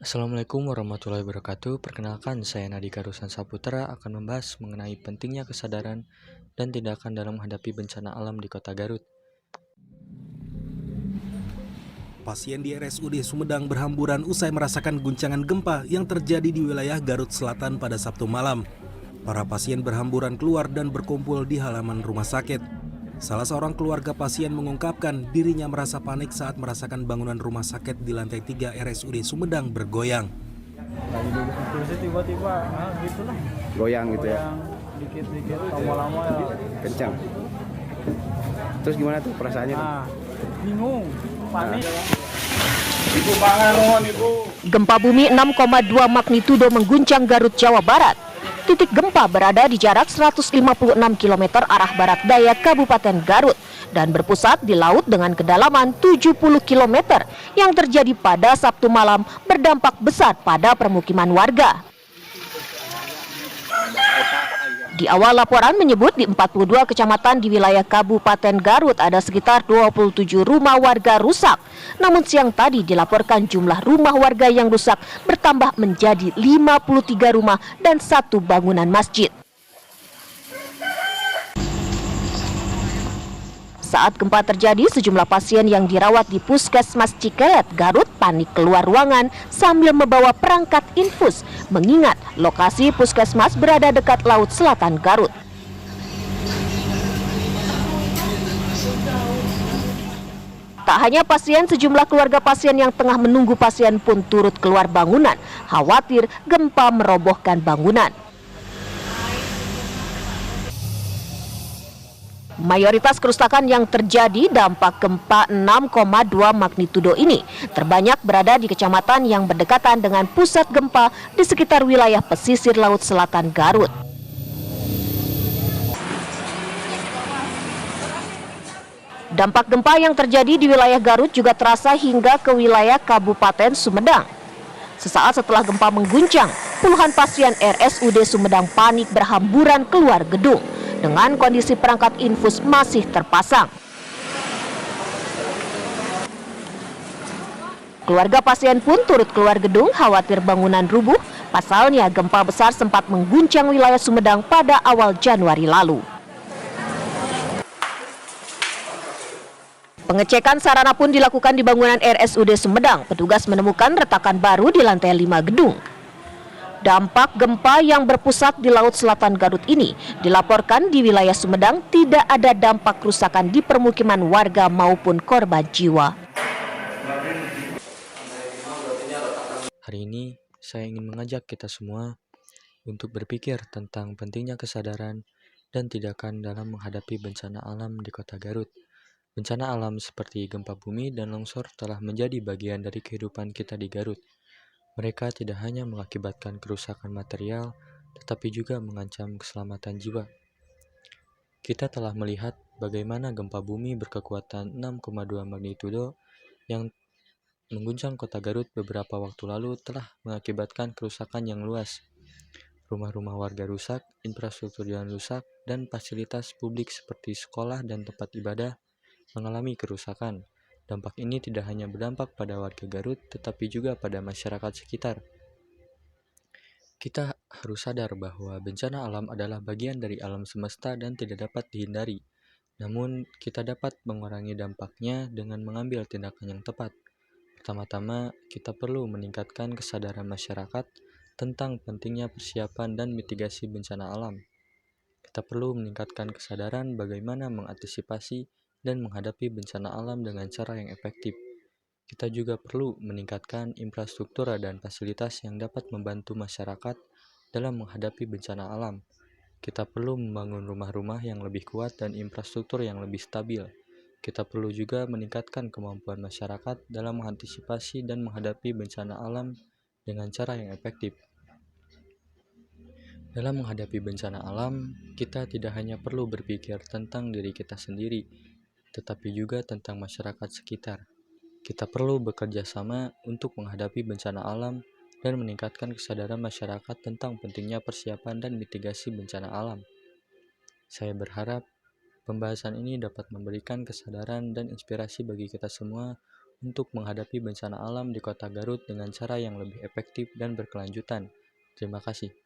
Assalamualaikum warahmatullahi wabarakatuh. Perkenalkan, saya Nadika Rusan Saputra akan membahas mengenai pentingnya kesadaran dan tindakan dalam menghadapi bencana alam di Kota Garut. Pasien di RSUD Sumedang berhamburan usai merasakan guncangan gempa yang terjadi di wilayah Garut Selatan pada Sabtu malam. Para pasien berhamburan keluar dan berkumpul di halaman rumah sakit. Salah seorang keluarga pasien mengungkapkan dirinya merasa panik saat merasakan bangunan rumah sakit di lantai 3 RSUD Sumedang bergoyang. Lagi duduk kursi tiba-tiba gitulah Goyang gitu ya, goyang dikit-dikit lama-lama ya kencang. Terus gimana tuh perasaannya? bingung panik. Ibu pangaron, Ibu. Gempa bumi 6,2 magnitudo mengguncang Garut, Jawa Barat. Titik gempa berada di jarak 156 km arah barat daya Kabupaten Garut dan berpusat di laut dengan kedalaman 70 km yang terjadi pada Sabtu malam berdampak besar pada permukiman warga. Di awal laporan menyebut di 42 kecamatan di wilayah Kabupaten Garut ada sekitar 27 rumah warga rusak. Namun siang tadi dilaporkan jumlah rumah warga yang rusak bertambah menjadi 53 rumah dan 1 bangunan masjid. Saat gempa terjadi, sejumlah pasien yang dirawat di Puskesmas Cikelet, Garut panik keluar ruangan sambil membawa perangkat infus, mengingat lokasi puskesmas berada dekat Laut Selatan Garut. Tak hanya pasien, sejumlah keluarga pasien yang tengah menunggu pasien pun turut keluar bangunan, khawatir gempa merobohkan bangunan. Mayoritas kerusakan yang terjadi dampak gempa 6,2 magnitudo ini terbanyak berada di kecamatan yang berdekatan dengan pusat gempa di sekitar wilayah pesisir Laut Selatan Garut. Dampak gempa yang terjadi di wilayah Garut juga terasa hingga ke wilayah Kabupaten Sumedang. Sesaat setelah gempa mengguncang, puluhan pasien RSUD Sumedang panik berhamburan keluar gedung dengan kondisi perangkat infus masih terpasang. Keluarga pasien pun turut keluar gedung khawatir bangunan rubuh, pasalnya gempa besar sempat mengguncang wilayah Sumedang pada awal Januari lalu. Pengecekan sarana pun dilakukan di bangunan RSUD Sumedang. Petugas menemukan retakan baru di lantai 5 gedung. Dampak gempa yang berpusat di Laut Selatan Garut ini dilaporkan di wilayah Sumedang tidak ada dampak kerusakan di permukiman warga maupun korban jiwa. Hari ini, saya ingin mengajak kita semua untuk berpikir tentang pentingnya kesadaran dan tindakan dalam menghadapi bencana alam di Kota Garut. Bencana alam seperti gempa bumi dan longsor telah menjadi bagian dari kehidupan kita di Garut. Mereka tidak hanya mengakibatkan kerusakan material, tetapi juga mengancam keselamatan jiwa. Kita telah melihat bagaimana gempa bumi berkekuatan 6,2 magnitudo yang mengguncang Kota Garut beberapa waktu lalu telah mengakibatkan kerusakan yang luas. Rumah-rumah warga rusak, infrastruktur jalan rusak, dan fasilitas publik seperti sekolah dan tempat ibadah mengalami kerusakan. Dampak ini tidak hanya berdampak pada warga Garut, tetapi juga pada masyarakat sekitar. Kita harus sadar bahwa bencana alam adalah bagian dari alam semesta dan tidak dapat dihindari. Namun, kita dapat mengurangi dampaknya dengan mengambil tindakan yang tepat. Pertama-tama, kita perlu meningkatkan kesadaran masyarakat tentang pentingnya persiapan dan mitigasi bencana alam. Kita perlu meningkatkan kesadaran bagaimana mengantisipasi dan menghadapi bencana alam dengan cara yang efektif. Kita juga perlu meningkatkan infrastruktur dan fasilitas yang dapat membantu masyarakat dalam menghadapi bencana alam. Kita perlu membangun rumah-rumah yang lebih kuat dan infrastruktur yang lebih stabil. Kita perlu juga meningkatkan kemampuan masyarakat dalam mengantisipasi dan menghadapi bencana alam dengan cara yang efektif. Dalam menghadapi bencana alam, kita tidak hanya perlu berpikir tentang diri kita sendiri, tetapi juga tentang masyarakat sekitar. Kita perlu bekerja sama untuk menghadapi bencana alam dan meningkatkan kesadaran masyarakat tentang pentingnya persiapan dan mitigasi bencana alam. Saya berharap pembahasan ini dapat memberikan kesadaran dan inspirasi bagi kita semua untuk menghadapi bencana alam di Kota Garut dengan cara yang lebih efektif dan berkelanjutan. Terima kasih.